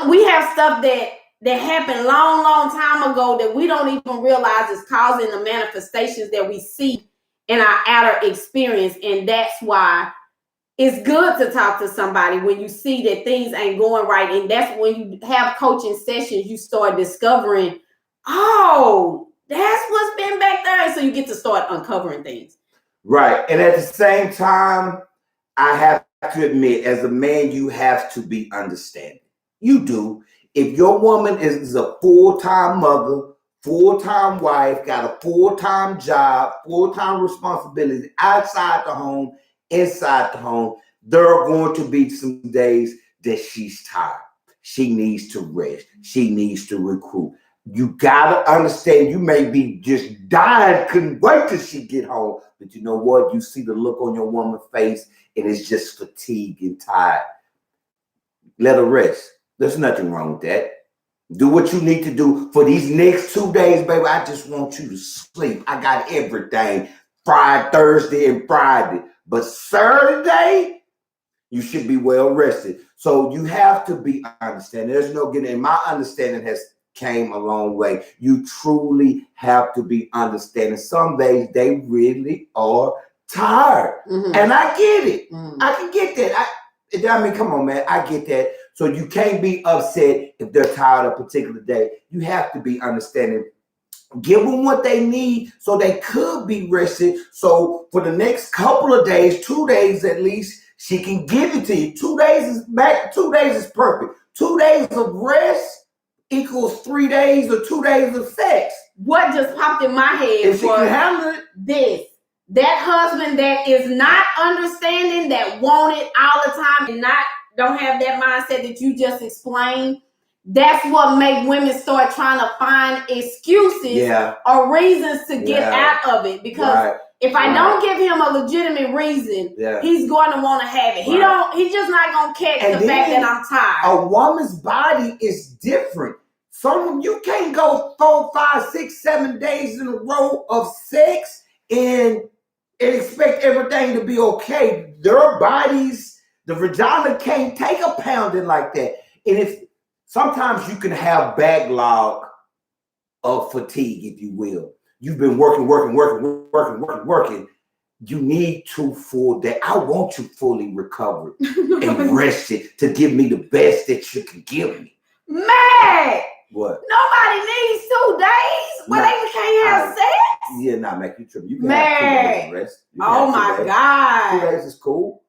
Speaker 1: we have stuff that happened long time ago that we don't even realize is causing the manifestations that we see in our outer experience. And that's why it's good to talk to somebody when you see that things ain't going right. And that's when you have coaching sessions, you start discovering, oh, that's what's been back there. And so you get to start uncovering things.
Speaker 2: Right. And at the same time, I have to admit, as a man, you have to be understanding. You do. If your woman is a full-time mother, full-time wife, got a full-time job, full-time responsibility outside the home, inside the home, there are going to be some days that she's tired. She needs to rest. She needs to recruit. You gotta understand, you may be just dying, couldn't wait till she get home. But you know what? You see the look on your woman's face and it's just fatigue and tired. Let her rest. There's nothing wrong with that. Do what you need to do for these next 2 days, baby. I just want you to sleep. I got everything. Friday, Thursday, and Friday. But Saturday, you should be well rested. So you have to be understanding. There's no getting in. My understanding has came a long way. You truly have to be understanding. Some days they really are tired. And I get it. I can get that. I mean, come on, man. I get that. So you can't be upset if they're tired a particular day. You have to be understanding. Give them what they need so they could be rested. So for the next couple of days, 2 days at least, she can give it to you. 2 days is back. 2 days is perfect. 2 days of rest equals 3 days or 2 days of sex.
Speaker 1: What just popped in my head
Speaker 2: if she can handle it.
Speaker 1: That husband that is not understanding, that want it all the time and not don't have that mindset that you just explained, that's what make women start trying to find excuses or reasons to get out of it. Because if I don't give him a legitimate reason, he's going to want to have it. He's just not going to catch the fact that I'm tired.
Speaker 2: A woman's body is different. You can't go 4, 5, 6, 7 days in a row of sex and expect everything to be okay. Their bodies, the vagina can't take a pounding like that. And if sometimes you can have backlog of fatigue, if you will. You've been working. You need to I want you fully recovered and rested to give me the best that you can give me.
Speaker 1: Man!
Speaker 2: What?
Speaker 1: Nobody needs 2 days where they can't have sex.
Speaker 2: Yeah, Mac, you tripping. You can have 2 days of rest.
Speaker 1: Oh my God.
Speaker 2: 2 days is cool.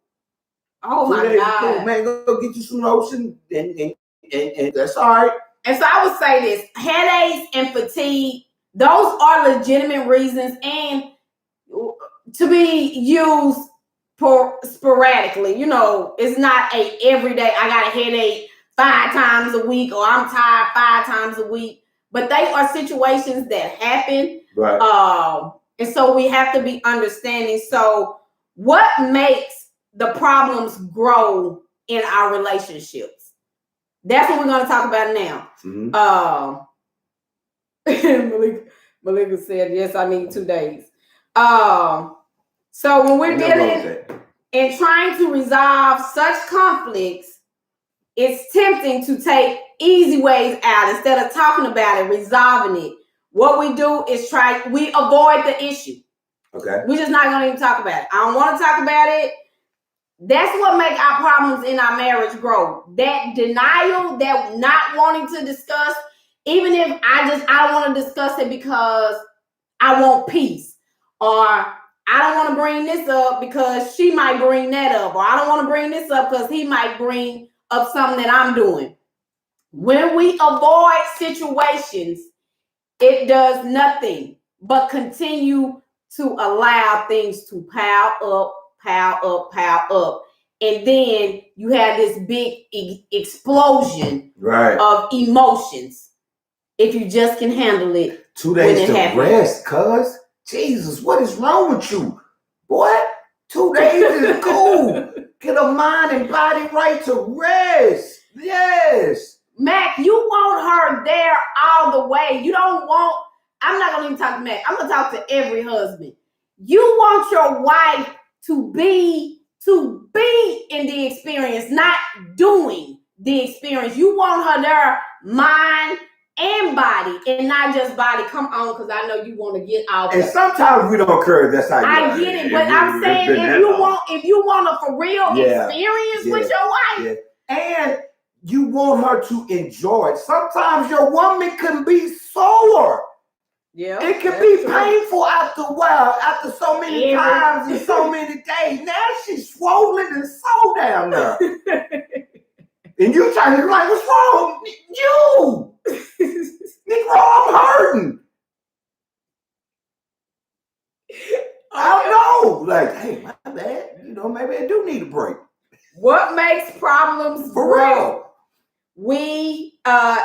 Speaker 1: Oh my God.
Speaker 2: Cool. Man, go get you some lotion and that's all right.
Speaker 1: And so I would say this: headaches and fatigue, those are legitimate reasons and to be used sporadically. You know, it's not a everyday, I got a headache 5 times a week or I'm tired 5 times a week. But they are situations that happen.
Speaker 2: Right.
Speaker 1: And so we have to be understanding. So what makes the problems grow in our relationships? That's what we're going to talk about now. Malika said, yes, I need 2 days. So when we're dealing and trying to resolve such conflicts, it's tempting to take easy ways out instead of talking about it, resolving it. What we do is we avoid the issue.
Speaker 2: Okay.
Speaker 1: We're just not going to even talk about it. I don't want to talk about it. That's what makes our problems in our marriage grow. That denial, that not wanting to discuss, even if I don't want to discuss it because I want peace, or I don't want to bring this up because she might bring that up, or I don't want to bring this up because he might bring up something that I'm doing. When we avoid situations, it does nothing but continue to allow things to pile up. And then you have this big explosion of emotions if you just can handle it.
Speaker 2: 2 days to rest, cuz. Jesus, what is wrong with you? Boy, 2 days is cool. Get a mind and body right to rest. Yes.
Speaker 1: Mac, you want her there all the way. You don't want, I'm not going to even talk to Mac. I'm going to talk to every husband. You want your wife to be in the experience, not doing the experience. You want her there, mind and body, and not just body. Come on, because I know you want to get out.
Speaker 2: And sometimes we don't care. That's how you
Speaker 1: I get it, but I'm saying if you want a for real experience with your wife,
Speaker 2: and you want her to enjoy it. Sometimes your woman can be sore.
Speaker 1: Yeah,
Speaker 2: it can be painful after a while, after so many times and so many days. Now she's swollen and so down there. And you trying to be like, what's wrong? You! Negro, I'm hurting. I don't know. Like, hey, my bad. You know, maybe I do need a break.
Speaker 1: What makes problems
Speaker 2: for real?
Speaker 1: We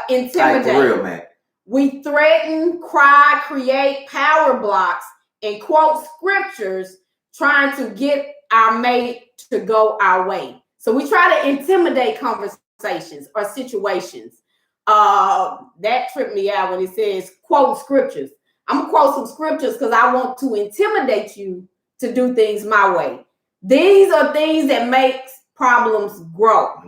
Speaker 1: intimidate.
Speaker 2: Like, for real, man.
Speaker 1: We threaten, cry, create power blocks, and quote scriptures trying to get our mate to go our way. So we try to intimidate conversations or situations. That tripped me out when it says quote scriptures. I'm gonna quote some scriptures because I want to intimidate you to do things my way. These are things that makes problems grow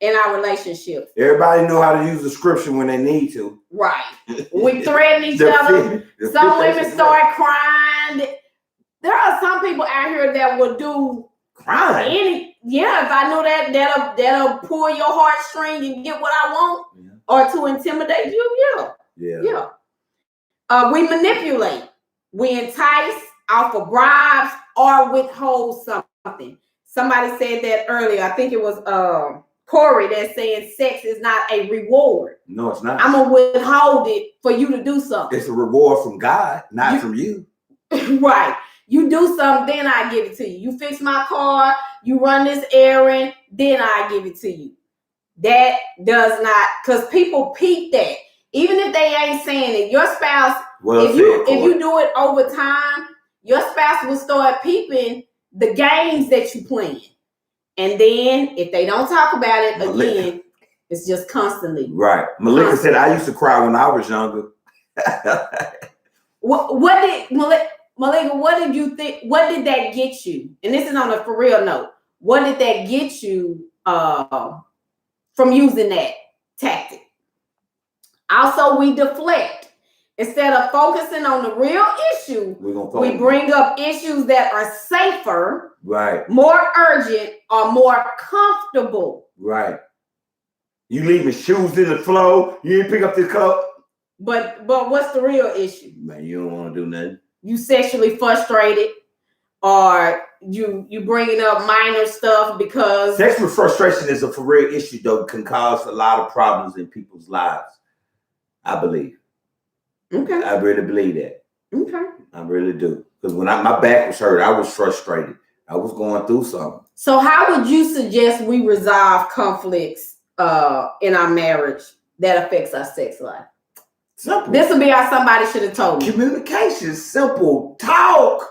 Speaker 1: in our relationships.
Speaker 2: Everybody know how to use the scripture when they need to.
Speaker 1: Right. We threaten each other. Some women start crying. There are some people out here that will do
Speaker 2: crying.
Speaker 1: If I knew that'll pull your heartstring and get what I want, or to intimidate you. We manipulate. We entice, offer bribes, or withhold something. Somebody said that earlier. I think it was Corey that saying sex is not a reward.
Speaker 2: No, it's not.
Speaker 1: I'm going to withhold it for you to do something.
Speaker 2: It's a reward from God, not from you.
Speaker 1: Right. You do something, then I give it to you. You fix my car, you run this errand, then I give it to you. That does not, because people peep that. Even if they ain't saying it, your spouse, if you do it over time, your spouse will start peeping the games that you playing. And then if they don't talk about it again, it's just constantly.
Speaker 2: Right. Malika said, I used to cry when I was younger.
Speaker 1: What did Malika, what did you think? What did that get you? And this is on a for real note. What did that get you from using that tactic? Also, we deflect. Instead of focusing on the real issue, we bring up issues that are safer,
Speaker 2: right,
Speaker 1: more urgent, or more comfortable.
Speaker 2: Right. You leaving shoes in the floor, you didn't pick up the cup.
Speaker 1: But what's the real issue?
Speaker 2: Man, you don't want to do nothing.
Speaker 1: You sexually frustrated, or you bringing up minor stuff because
Speaker 2: sexual frustration is a for real issue, though, can cause a lot of problems in people's lives. I believe.
Speaker 1: Okay.
Speaker 2: I really believe that.
Speaker 1: Okay.
Speaker 2: I really do. Because when my back was hurt, I was frustrated. I was going through something.
Speaker 1: So how would you suggest we resolve conflicts in our marriage that affects our sex life?
Speaker 2: Simple.
Speaker 1: This will be how somebody should have told me.
Speaker 2: Communication, simple. Talk.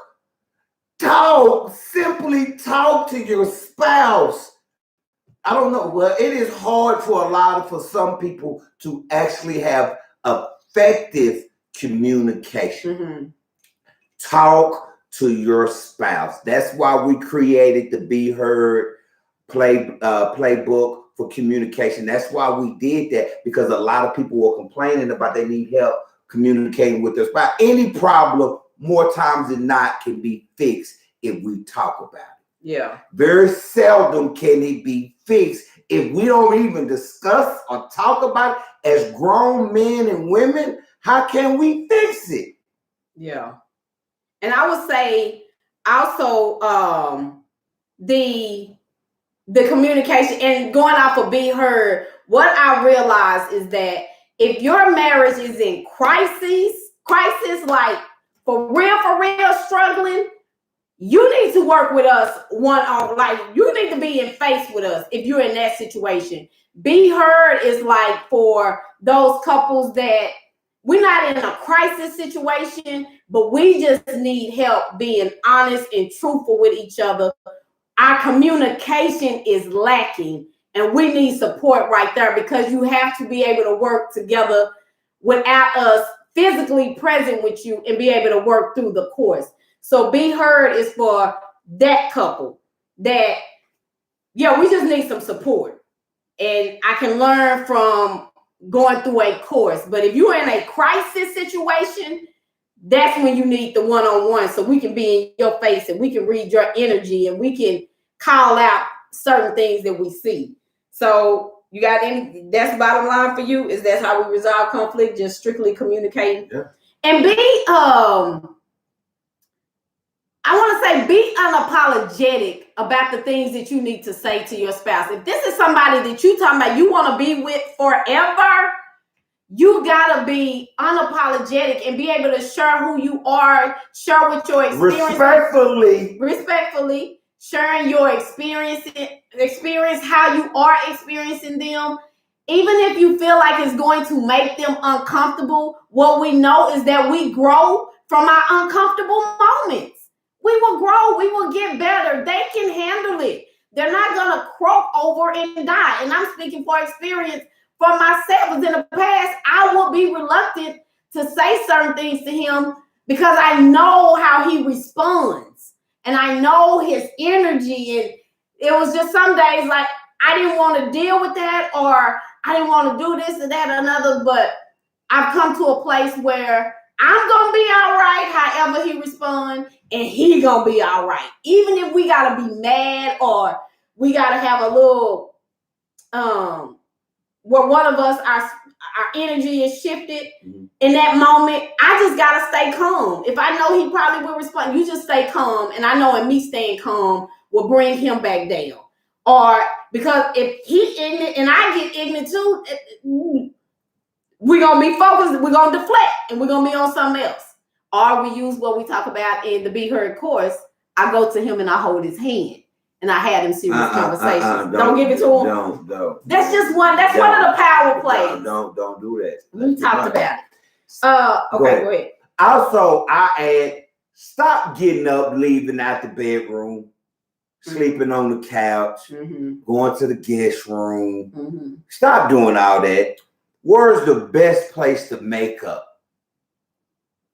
Speaker 2: Simply talk to your spouse. I don't know. Well, it is hard for some people to actually have effective communication.
Speaker 1: Mm-hmm.
Speaker 2: Talk to your spouse. That's why we created the Be Heard playbook for communication. That's why we did that, because a lot of people were complaining about they need help communicating with their spouse. Any problem, more times than not, can be fixed if we talk about it.
Speaker 1: Yeah.
Speaker 2: Very seldom can it be fixed if we don't even discuss or talk about it as grown men and women. How can we fix it?
Speaker 1: Yeah. And I would say also the communication and going off of Be Heard, what I realize is that if your marriage is in crisis, like for real struggling, you need to work with us like you need to be in face with us if you're in that situation. Be Heard is like for those couples that we're not in a crisis situation, but we just need help being honest and truthful with each other. Our communication is lacking, and we need support right there, because you have to be able to work together without us physically present with you and be able to work through the course. So Be Heard is for that couple that, yeah, we just need some support. And I can learn from going through a course. But if you're in a crisis situation, that's when you need the one-on-one, so we can be in your face and we can read your energy and we can call out certain things that we see. So you got any, that's the bottom line for you, is that's how we resolve conflict, just strictly communicating.
Speaker 2: Yeah.
Speaker 1: And I want to say be unapologetic about the things that you need to say to your spouse. If this is somebody that you talking about you want to be with forever, you gotta be unapologetic and be able to share who you are, share what your experience. Respectfully, sharing your experience, how you are experiencing them. Even if you feel like it's going to make them uncomfortable, what we know is that we grow from our uncomfortable moments. We will grow, we will get better. They can handle it. They're not gonna croak over and die. And I'm speaking for experience. For myself, in the past, I would be reluctant to say certain things to him because I know how he responds and I know his energy. And it was just some days like I didn't want to deal with that, or I didn't want to do this and that and another. But I've come to a place where I'm gonna be all right, however he responds, and he gonna be all right. Even if we gotta be mad or we gotta have a little where one of us, our energy is shifted in that moment, I just gotta stay calm. If I know he probably will respond, you just stay calm, and I know in me staying calm will bring him back down. Or because if he ignorant and I get ignorant too, we're gonna be focused, we're gonna deflect, and we're gonna be on something else. Or we use what we talk about in the Be Heard course. I go to him and I hold his hand, and I had them serious conversations. Don't give it to them.
Speaker 2: Don't.
Speaker 1: That's just one. That's one of the power plays.
Speaker 2: Don't do that.
Speaker 1: We talked about it. Okay, go ahead.
Speaker 2: Also, I add, stop getting up, leaving out the bedroom, sleeping on the couch, going to the guest room. Stop doing all that. Where's the best place to make up?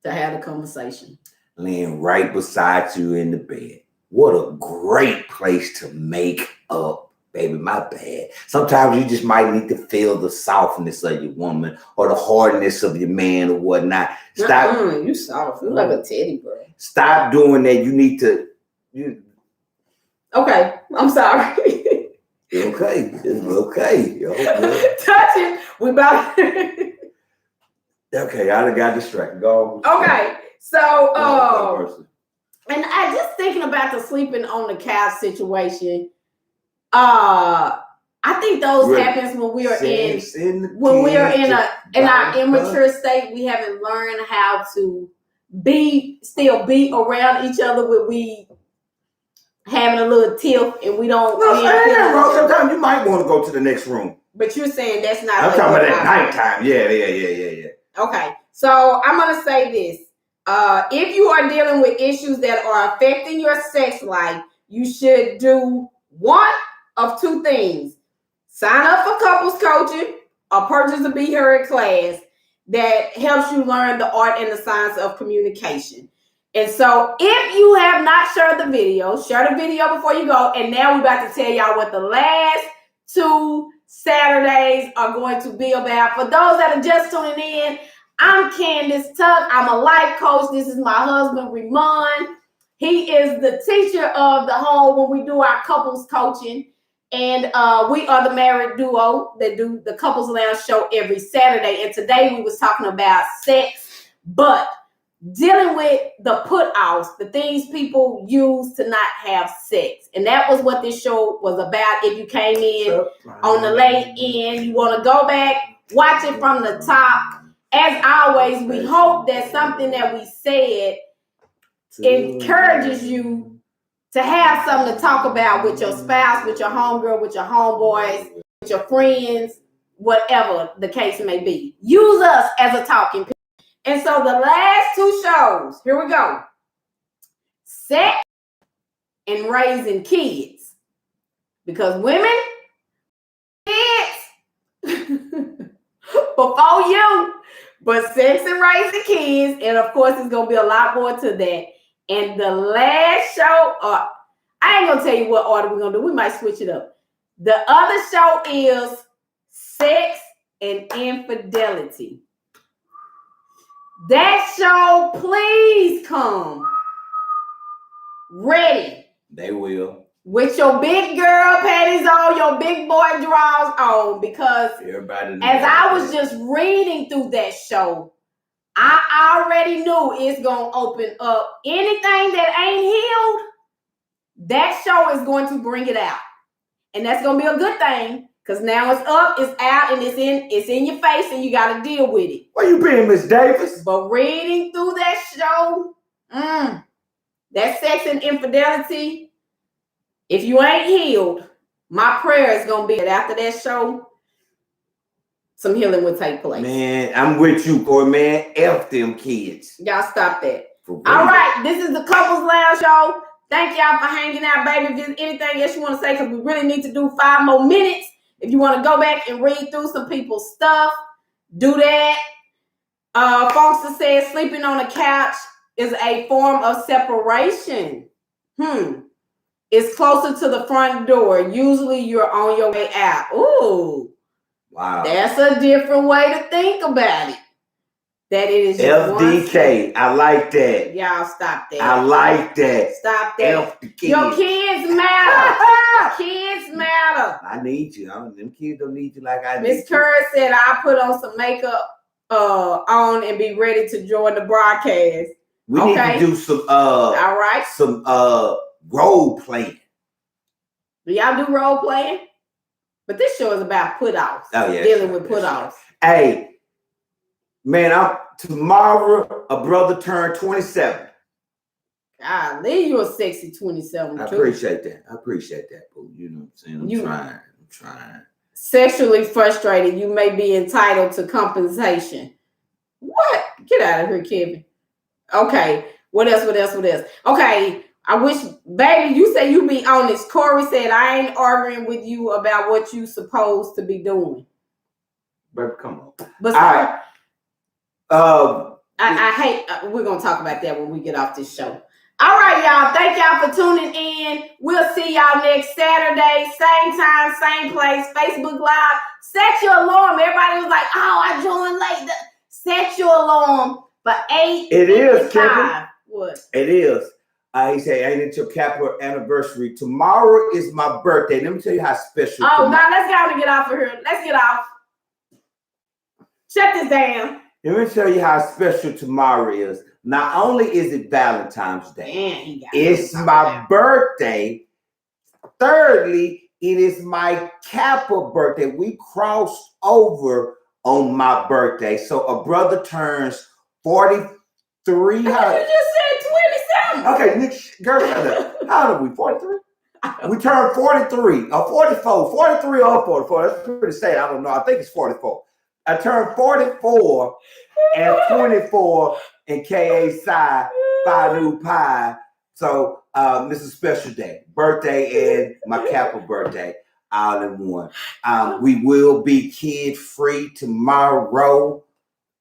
Speaker 1: To have a conversation.
Speaker 2: Laying right beside you in the bed. What a great place to make up, baby. My bad. Sometimes you just might need to feel the softness of your woman or the hardness of your man or whatnot. Stop.
Speaker 1: You soft. You like a teddy bear.
Speaker 2: Stop doing that. You need to.
Speaker 1: Okay, I'm sorry.
Speaker 2: Okay.
Speaker 1: Touch it. We about.
Speaker 2: Okay, I got distracted. Go.
Speaker 1: Okay, so and I just thinking about the sleeping on the couch situation. I think those happens when we are in our immature state. We haven't learned how to still be around each other when we having a little tiff and we don't.
Speaker 2: Sometimes you might want to go to the next room.
Speaker 1: But you're saying that's not.
Speaker 2: I'm talking about at nighttime. Yeah.
Speaker 1: Okay, so I'm gonna say this. If you are dealing with issues that are affecting your sex life, you should do one of two things. Sign up for couples coaching or purchase a Be Heard class that helps you learn the art and the science of communication. And so if you have not shared the video, share the video before you go. And now we're about to tell y'all what the last 2 Saturdays are going to be about. For those that are just tuning in, I'm Candace Tuck. I'm a life coach. This is my husband, Ramon. He is the teacher of the home when we do our couples coaching. And we are the married duo that do the Couples Lounge show every Saturday. And today we was talking about sex, but dealing with the put-offs, the things people use to not have sex. And that was what this show was about. If you came in on the late end, you want to go back, watch it from the top. As always, we hope that something that we said encourages you to have something to talk about with your spouse, with your homegirl, with your homeboys, with your friends, whatever the case may be. Use us as a talking point. And so the last 2 shows, here we go. Sex and raising kids. Because women, kids, before you, but sex and raising kids. And of course, it's going to be a lot more to that. And the last show, I ain't going to tell you what order we're going to do. We might switch it up. The other show is sex and infidelity. That show, please come ready.
Speaker 2: They will.
Speaker 1: With your big girl panties on, your big boy drawers on, because as I was just reading through that show, I already knew it's going to open up anything that ain't healed. That show is going to bring it out. And that's going to be a good thing. Because now it's up, it's out, and it's in your face, and you got to deal with it.
Speaker 2: Where you been, Miss Davis?
Speaker 1: But reading through that show, that sex and infidelity, if you ain't healed, my prayer is going to be that after that show, some healing will take place.
Speaker 2: Man, I'm with you, boy, man. F them kids.
Speaker 1: Y'all stop that. All right, this is the Couples Lounge show. Thank y'all for hanging out, baby. If there's anything else you want to say, because we really need to do 5 more minutes. If you want to go back and read through some people's stuff, do that. Folks that said sleeping on a couch is a form of separation. It's closer to the front door. Usually you're on your way out. Ooh.
Speaker 2: Wow.
Speaker 1: That's a different way to think about it. That it is just
Speaker 2: FDK. I like that.
Speaker 1: Y'all stop that.
Speaker 2: I like that.
Speaker 1: Stop that.
Speaker 2: FDK.
Speaker 1: Your kids matter. Kids matter.
Speaker 2: I need you. Them kids don't need you like I need
Speaker 1: Miss Kerr said I put on some makeup on and be ready to join the broadcast.
Speaker 2: We need to do some all right. Some role playing.
Speaker 1: Do y'all do role playing? But this show is about put-offs.
Speaker 2: Oh yeah.
Speaker 1: Dealing with put-offs.
Speaker 2: Hey. Man, tomorrow a brother turned 27.
Speaker 1: Golly, you a sexy 27
Speaker 2: I
Speaker 1: too.
Speaker 2: appreciate that, boo. You know what I'm saying? I'm trying.
Speaker 1: Sexually frustrated. You may be entitled to compensation. What? Get out of here, Kevin. Okay. What else? Okay. I wish, baby, you say you be honest. Corey said, I ain't arguing with you about what you supposed to be doing.
Speaker 2: Baby, come on.
Speaker 1: But
Speaker 2: all right.
Speaker 1: I hate, we're going to talk about that when we get off this show. All right, y'all. Thank y'all for tuning in. We'll see y'all next Saturday. Same time, same place. Facebook Live. Set your alarm. Everybody was like, oh, I joined late. Set your alarm for 8:55.
Speaker 2: It is, Kevin.
Speaker 1: What?
Speaker 2: It is. He said, ain't it your capital anniversary? Tomorrow is my birthday. Let me tell you how special.
Speaker 1: Oh, now let's go and get off of here. Let's get off. Shut this down.
Speaker 2: Let me tell you how special tomorrow is. Not only is it Valentine's Day, it's my birthday. Thirdly, it is my Kappa birthday. We crossed over on my birthday. So a brother turns 43.
Speaker 1: You just said 27.
Speaker 2: Okay, Nick, girl, how old are we? 43? We turned 43 or 44. 43 or 44. That's pretty sad. I don't know. I think it's 44. I turned 44 and 24 in KA Psi Phi Nu Pi. So this is a special day. Birthday and my Kappa birthday all in one. We will be kid free tomorrow.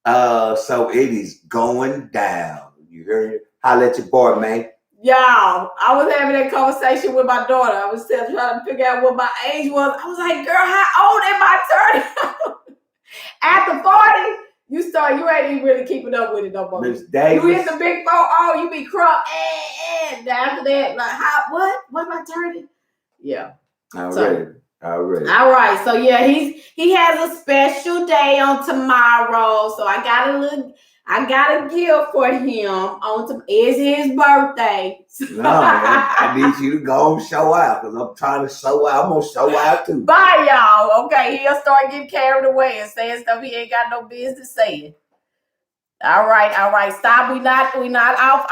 Speaker 2: So it is going down. You heard it? Holla at your boy, man.
Speaker 1: Y'all, I was having that conversation with my daughter. I was still trying to figure out what my age was. I was like, girl, how old am I turning? After 40, you ain't even really keeping up with it no more.
Speaker 2: Miss Davis.
Speaker 1: You hit the big 4-0, you be crunk. After that, like, what? What am I turning? Yeah.
Speaker 2: Already.
Speaker 1: All right. So yeah, he has a special day on tomorrow. So I got a gift for him it's his birthday.
Speaker 2: No, man, I need you to go and show out because I'm trying to show out. I'm gonna show out too.
Speaker 1: Bye, y'all. Okay, he'll start getting carried away and saying stuff he ain't got no business saying. All right. Stop. We not off.